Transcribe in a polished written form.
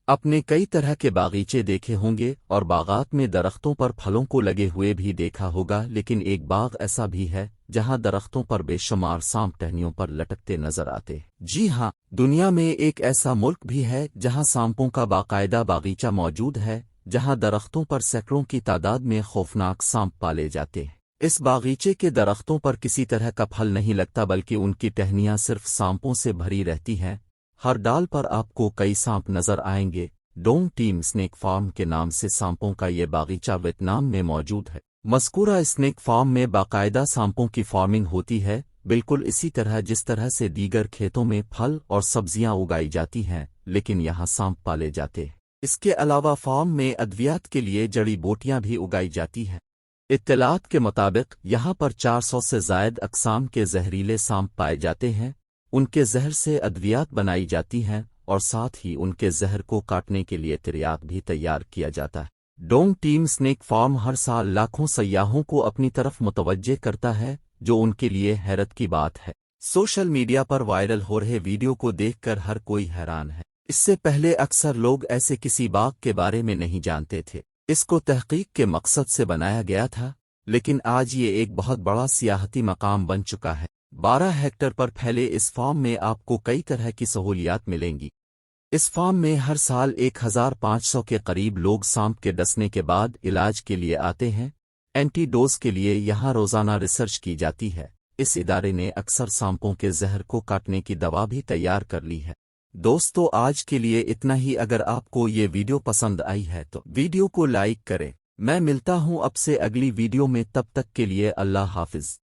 अपने कई तरह के बागीचे देखे होंगे और बागात में दरख्तों पर फलों को लगे हुए भी देखा होगा, लेकिन एक बाग ऐसा भी है जहां दरख्तों पर बेशुमार सांप टहनियों पर लटकते नजर आते हैं। जी हाँ, दुनिया में एक ऐसा मुल्क भी है जहां सांपों का बाकायदा बागीचा मौजूद है, जहां दरख्तों पर सैकड़ों की तादाद में खौफनाक सांप पाले जाते हैं। इस बागीचे के दरख्तों पर किसी तरह का फल नहीं लगता, बल्कि उनकी टहनियां सिर्फ सांपों से भरी रहती हैं। हर डाल पर आपको कई सांप नजर आएंगे। डोंग टीम स्नेक फार्म के नाम से सांपों का ये बागीचा वियतनाम में मौजूद है। मज़कूरा स्नेक फार्म में बाकायदा सांपों की फार्मिंग होती है, बिल्कुल इसी तरह जिस तरह से दीगर खेतों में फल और सब्जियां उगाई जाती हैं, लेकिन यहाँ सांप पाले जाते हैं। इसके अलावा फार्म में अद्वियात के लिए जड़ी बूटियां भी उगाई जाती हैं। इत्तलात के मुताबिक यहाँ पर 400 से ज़ायद अक़साम के जहरीले सांप पाए जाते हैं। उनके जहर से अद्वियात बनाई जाती हैं और साथ ही उनके जहर को काटने के लिए तिर्याक भी तैयार किया जाता है। डोंग टीम स्नेक फार्म हर साल लाखों सयाहों को अपनी तरफ मुतवज्जे करता है, जो उनके लिए हैरत की बात है। सोशल मीडिया पर वायरल हो रहे वीडियो को देखकर हर कोई हैरान है। इससे पहले अक्सर लोग ऐसे किसी बाग के बारे में नहीं जानते थे। इसको तहकीक के मकसद से बनाया गया था, लेकिन आज ये एक बहुत बड़ा सियाहती मकाम बन चुका है। 12 हेक्टेयर पर फैले इस फार्म में आपको कई तरह की सहूलियात मिलेंगी। इस फार्म में हर साल 1500 के करीब लोग सांप के डसने के बाद इलाज के लिए आते हैं। एंटीडोज के लिए यहाँ रोज़ाना रिसर्च की जाती है। इस इदारे ने अक्सर सांपों के जहर को काटने की दवा भी तैयार कर ली है। दोस्तों, आज के लिए इतना ही। अगर आपको ये वीडियो पसंद आई है तो वीडियो को लाइक करें। मैं मिलता हूँ आपसे अगली वीडियो में, तब तक के लिए अल्लाह हाफिज।